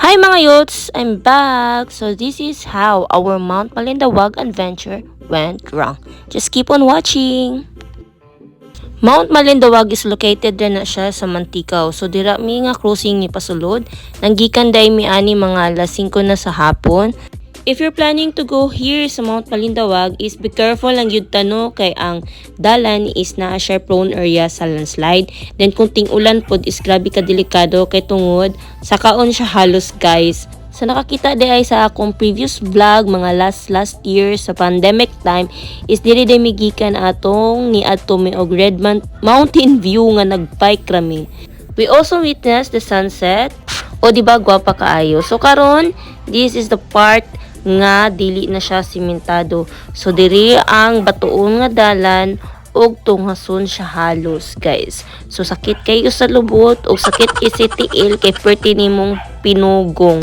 Hi mga youths! I'm back! So this is how our Mount Malinawag adventure went wrong. Just keep on watching! Mount Malinawag is located na siya sa Mantikau. So dira mi nga cruising ni pasulod. Nanggikan day mi ani mga alas 5 na sa hapon. If you're planning to go here sa Mount Malinawag, is be careful lang yun tano kay ang dalan is na share prone area sa landslide. Then kung ting-ulan pod is grabe ka delikado kay tungod sa kaon siya halos guys. Sa nakakita di ay sa akong previous vlog mga last year sa pandemic time is diri day migikan atong ni ato mi og Red Mountain View nga nagbike rami. We also witnessed the sunset. O di ba gwapa kaayo. So karon this is the part nga dili na siya simentado. So diri ang batuon nga dalan og tunghason siya halos guys. So sakit kayo sa lubot og sakit isitiil kay perti nimong pinugong.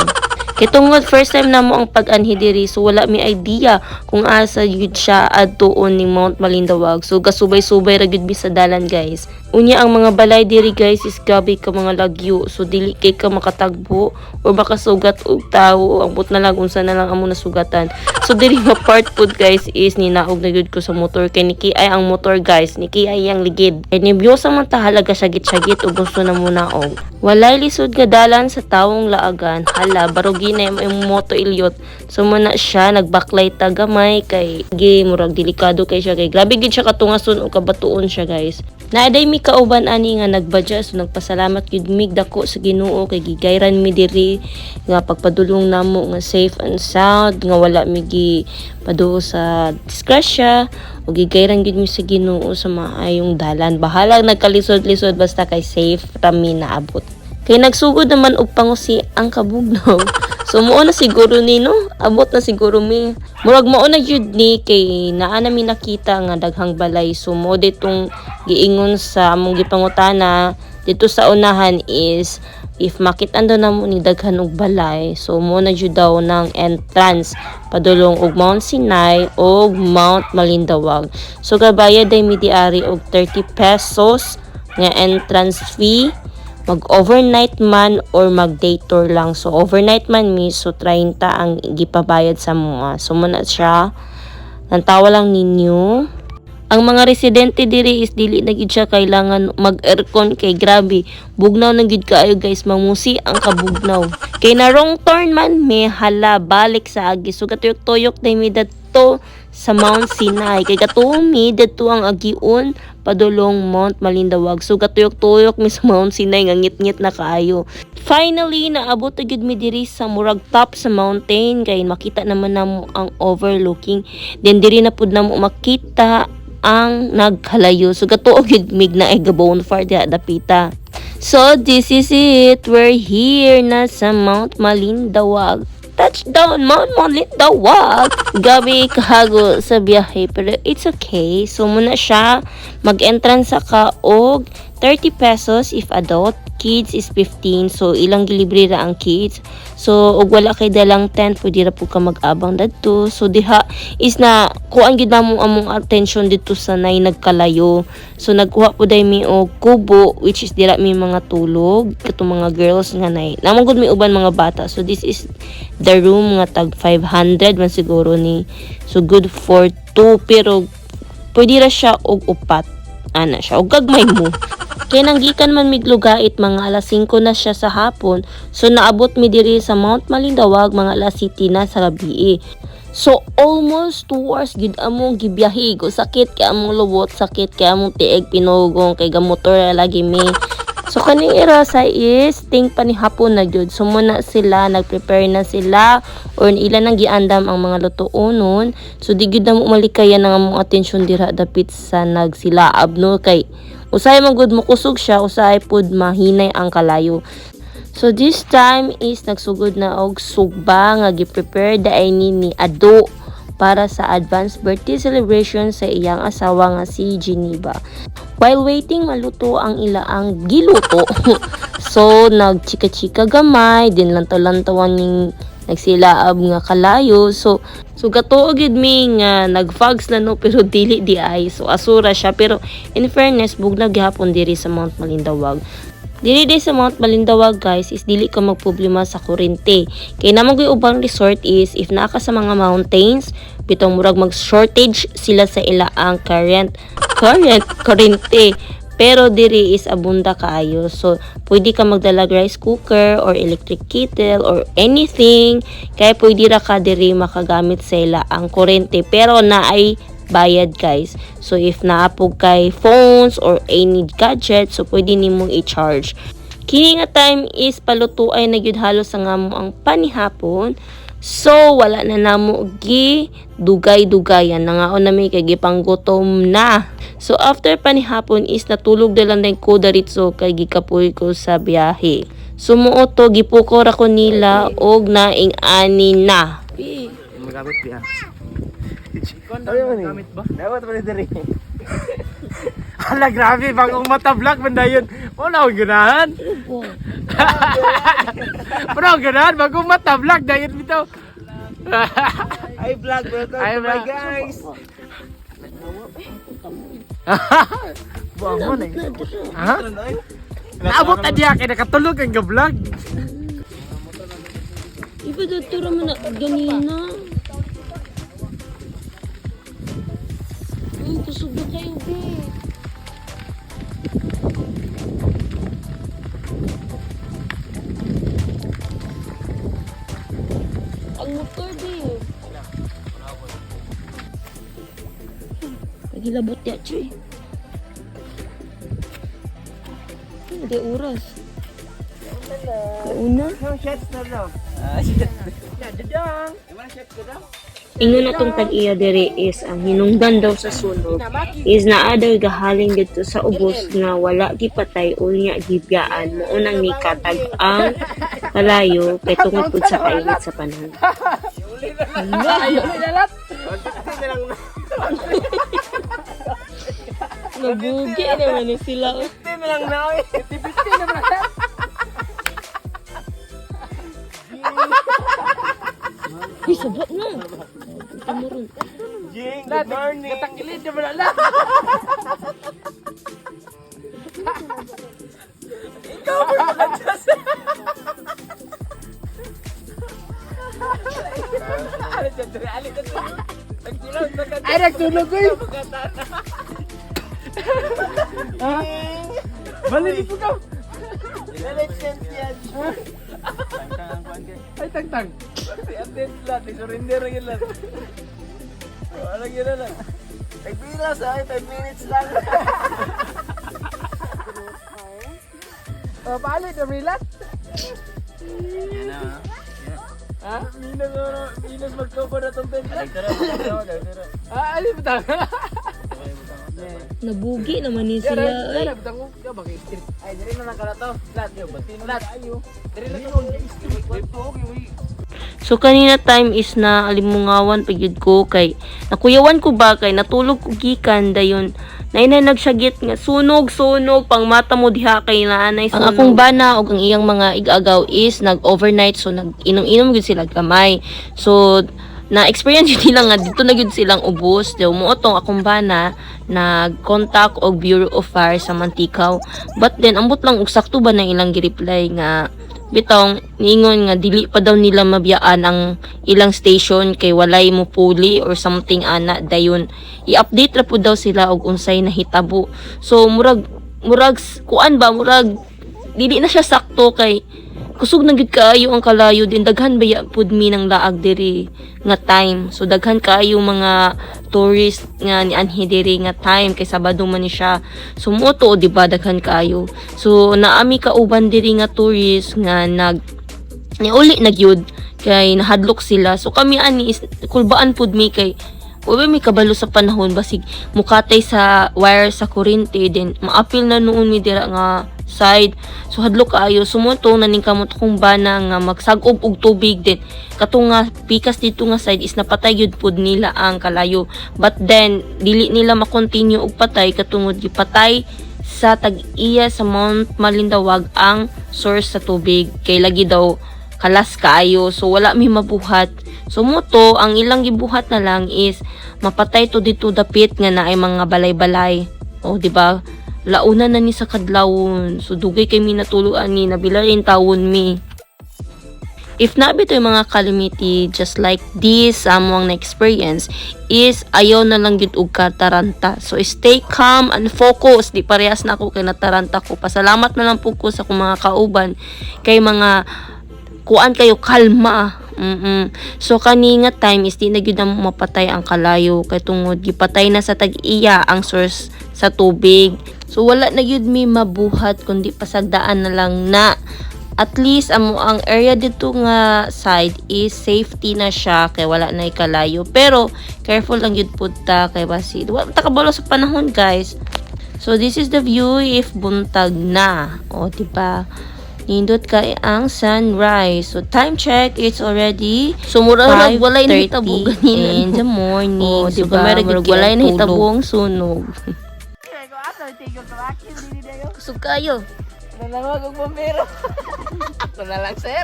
Kay tungod first time namo ang pag-anhi diri so wala mi idea kung asa yun siya adtuon ning Mount Malinawag. So gasubay-subay ra gyud mi sa dalan guys. Unya ang mga balay diri guys is gabi ka mga lagyo. So dili kay ka makatagbo or baka sugat og tawo ambot na lang unsa na lang amo nasugatan. So diri nga part pod guys is ninaog na gyud ko sa motor kay niki ay ang motor guys niki ay ang ligid. Kay nibyosa man ta halaga sagit-sagit ug gusto na mo naog. Walay lisod nga dalan sa tawong laagan. Hala barugi na yung moto ilyot. So muna siya nagbacklight ta gamay kay murag delikado kay siya kay grabe gid siya katungason o kabatuon siya guys. Naaday mi kauban ani nga nagbadya so nagpasalamat gid mig dako sa Ginoo kay gigayran mi diri nga pagpadulong namo nga safe and sound nga wala mi gi paduo sa disgrasya o gigayran gid mi sa Ginoo sa maayong dalan. Bahala nagkalisod-lisod basta kay safe rami naabot. Kay nagsugod naman og pangusi ang kabugnaw. So mo na siguro ni no, abot na siguro mi. Murag mao na jud ni kay naa na mi nakita nga daghang balay. So mo ditong giingon sa among gipangutana dito sa unahan is if makit-an daw namo ni daghan og balay. So mo na jud daw ng entrance padulong og Mount Sinai og Mount Malinawag. So gabayad day mi diari og 30 pesos nga entrance fee. Mag-overnight man or mag-day tour lang. So, overnight man mi, so 30 ang gipabayad sa mga. So, muna siya. Nantawa lang ninyo. Ang mga residente diri is dili na gid siya kailangan mag-aircon kay grabe. Bugnaw na gid kaayo guys, mamusi ang kabugnaw. Kay na wrong turn man may hala balik sa agi. So, katuyok-tuyok na mi dato sa Mount Sinai. Kay katumi dato ang agiun padulong Mount Malinawag. So gatuyok-tuyok mi sa Mount Sinai nga ngit-ngit na kaayo. Finally naabot gid mi diri sa murag top sa mountain kay makita naman namo ang overlooking. Then diri na pud namo makita ang nagkalayo. So gatuog gid mig na ay bonfire diha dapita. So this is it. We're here na sa Mount Malinawag. Touchdown Mount Malinawag. Gabi kahago sa biyahe pero it's okay. So muna siya mag-entrance ka og 30 pesos if adult, kids is 15. So ilang gilibre ra ang kids. So og wala kay dalang 10 pwede ra pud ka mag-abang dadto. So diha is na kuan gid namo among attention dito sa nay nagkalayo. So nagkuha pud mi og kubo which is dira mi mga tulog katong mga girls nga nay. Namang gud mi uban mga bata. So this is the room nga tag 500 man siguro ni. So good for 2 pero pwede ra siya og upat. Ana siya og gagmay mo. Kaya nanggikan man miglugait mga alas 5 na siya sa hapon. So naabot mi diri sa Mount Malinawag mga alas 7 na sa gabi. So almost 2 hours gid among gibiyahe. Go sakit kay among lubot, sakit kay among tieg pinugong kay gamotor lagi mi. So kaning irasa is ting panihapon na jud. So muna sila nagprepare na sila or ilan nang giandam ang mga lutuonon. So di gyud na mo malikayan ang among atensyon dira dapit sa nagsilaab no kay usay man gud mo kusog siya, usay pud mahinay ang kalayo. So this time is nagsugod na og sugba nga gi-prepare daay ni Ado para sa advanced birthday celebration sa iyang asawa nga si Geneva. While waiting maluto ang ilaang giluto. So nagchika-chika gamay, din lantaw-lantawan ning nagsilaab nga kalayo. So gatuo gid mi nga nagfags na no pero dili di ay. So asura siya pero in fairness bugnag gihapon diri sa Mount Malinawag. Dili sa Mount Balindawag guys is dili ka magproblema sa kuryente. Kay namang gyud ubang resort is if naa ka sa mga mountains, bitong murag mag-shortage sila sa ilaang kuryente. Pero diri is abunda kaayo. So pwede ka magdala rice cooker or electric kettle or anything. Kaya pwede ra ka diri makagamit sa ilaang kuryente. Pero naay bayad guys. So if naapog kay phones or any gadget, so pwede nimong i-charge. Kini nga time is palutuay na gyud halos sa ngamo ang panihapon. So wala na namo gi dugay-dugayan. Nangaon na may kay gipanggutom na. So after panihapon is natulog na lang din ko daritso kay gikapoy ko sa biyahe. Sumuoto gipukor ako nila og naing ani na. Magamit biya. Gamit ba? Dapat pa rin. Hala, grabe. Bagong mata-vlog, banda yun. Wala akong ganahan. Wala akong ganahan. Bagong mata-vlog. Dahil dito. Ay vlog, welcome Ay, to my vlog. guys. Buang mo na ha? Naabot na diya. Kaya nakatulog ang ga-vlog. Iba datura man na ganina. Kusog na kayo, be. Ang motor, be. Nagilabot ya, Choy. Hindi oras. Kauna? Yung shots na lang. Dadang. Yung shots ko daw. Ingon atong tag-iya diri is ang hinungdan daw sa sunog is naa daw gahaling dito sa ubos nga wala gipatay o nya gibyaan mo unang nikatag ang kalayo kay tungod pud sa kainit sa panahon. Nabugi naman ni sila. Tim lang na oy. Tipiti na ba? Uy, sabat na. Tumurun. Jing, good morning. Katakilid na malala. Ikaw ba ka-adjust? Ay, nagtulog ko yun. Ha? Balik po ka. Election yan. Ay, tang-tang. Attend lang, surrender yun lang. Ano yun lang? Nagbilas ay 5 minutes lang. Palit na milat. Ha? Minus magkobo na itong templa. Ah, alin mo tanga? Nabugi naman ni sila. Ay. Ay, diri na lang ka na to. Lat, yo, bati na lat. Diri na to. So kanina time is na alimungawan pagyud ko kay nakuyawan ko ba kay natulog ko gikan dayon nainay nagsagit nga sunog pang mata mo diha kay naanay sunog. Ang akong bana ug ang iyang mga igagaw is nag-overnight so nag-inom gyud sila gamay. So na-experience yun nila nga dito na gyud silang ubos. Daw mo otong akong bana nag-contact og Bureau of Fire sa Mantikaw. But then ambot lang og sakto ba na ilang gi-reply nga bitong niingon nga dili pa daw nila mabiyaan ang ilang station kay walay mo puli or something ana dayon i-update ra pud daw sila og unsay nahitabo. So murag kuan ba murag dili na siya sakto kay kusog na gid kaayo ang kalayo din daghan baya pud mi nang laag diri nga time. So daghan kaayo mga tourist nga ni anhi diri nga time kay Sabado man ni siya. So moto di ba daghan kaayo. So naami kauban diri nga tourist nga niuli na gyud kay nahadlok sila. So kami ani is kulbaan pud mi kay Uy, may kabalo sa panahon basig mukatay sa wire sa kuryente din maapil na noon mi dira nga side. So hadlok kaayo sumoto naning kamot kong bana nga magsag-ob og tubig din. Kato nga pikas dito nga side is napatay gyud pud nila ang kalayo. But then dili nila ma-continue og patay katungod gipatay sa tag-iya sa Mount Malindawag ang source sa tubig kay lagi daw kalas kaayo. So wala mi mabuhat. So moto ang ilang gibuhat na lang is mapatay to dito dapit nga naay mga balay-balay. O di ba? launa na ni sa kadlawon. So dugay kay mi natuluan ni nabilarin tawon mi. If na bitoy mga calamity just like this among na experience is ayaw na lang gyud og kataranta. So stay calm and focus. Di parehas na ako kay nataranta ko. Pasalamat na lang po ko sa akong mga kauban kay mga kuan kayo kalma. So kani nga time is di na gyud na mapatay ang kalayo kay tungod gipatay na sa tag-iya ang source sa tubig. So wala na gyud mi mabuhat kundi pasagdaan na lang na at least ang area dito nga side is safety na siya kay wala na ikalayo. Pero careful lang yun punta kay basi wala takabalo sa panahon guys. So this is the view if buntag na. O diba? Nindot kay ang sunrise. So time check, it's already Sumura walay na 5:30 hitabo ganina in the morning. Oh, So diba? marag walay na hitabong sunog. Kusog kayo. Nanawag ang bombero. Ako na lang, sir.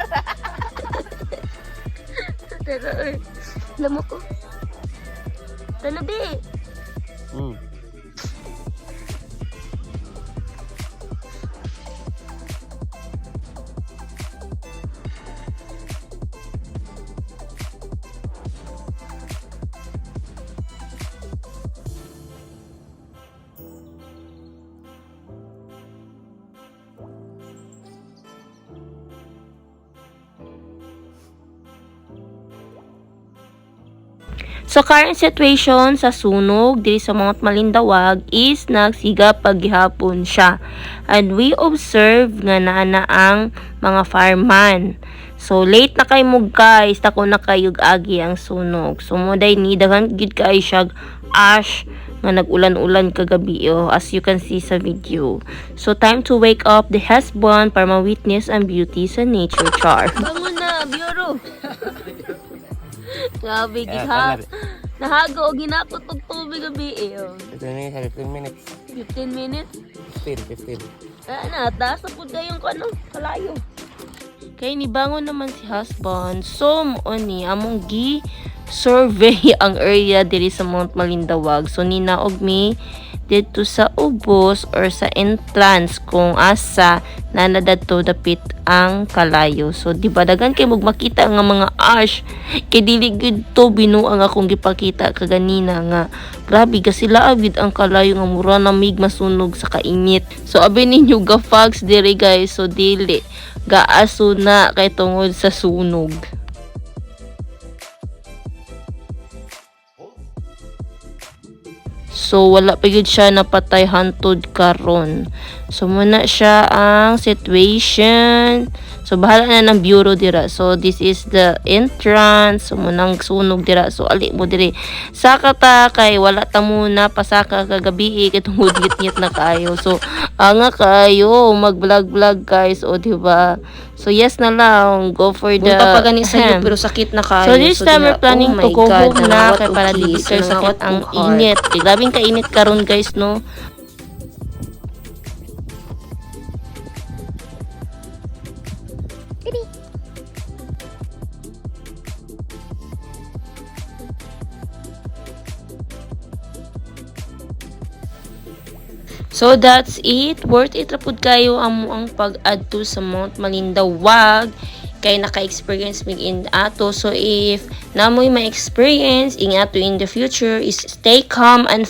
Pero, alam mo ko. Talabi. So current situation sa sunog diri sa Mount Malindawag is nagsiga paghihapon siya. And we observe nga naa ang mga fireman. So late na kay mo guys, tako na kayog agi ang sunog. So moday ni daghan gid kay siya ash nga nag-ulan-ulan kagabi as you can see sa video. So time to wake up the husband para ma-witness ang beauty sa nature char. Bangon na, Bioro. Grabe, giha. Nahago o ginapot og tubig gabi oh. 15 minutes. 15 minutes. 15. Na, taas na po kayong ano, kalayo. Kay nibangon naman si husband. So ni among gi survey ang area diri sa Mount Malindawag. So ninaog mi dito sa ubos or sa entrance kung asa nanadadto dapit ang kalayo. So di ba dagan kay magmakita nga mga ash kay dili gid to binuang akong gipakita kaganina nga grabe ga sila agid ang kalayo nga mura na mig masunog sa kainit. So abi ninyo ga fogs diri guys. So dili gaaso na kay tungod sa sunog. So wala pa gyud siya napatay hantod karon. So muna siya ang situation. So bahala na ng bureau dira. So this is the entrance. So munang sunog dira. So ali mo diri. Saka ta kay wala ta muna pasaka kagabi kay tungod gitgit na kayo. So nga kayo mag-vlog guys o di ba? So yes na lang, go for the Bunta pa gani sa iyo pero sakit na kayo. So this time we're planning to go home na kay para di dili kayo sakit ang init. Grabing kainit karon guys no. So that's it. Worth it rapud kayo ang pag-adto sa Mount Malindawag kay naka-experience mig in ato. So if namoy ma-experience ing ato in the future is stay calm and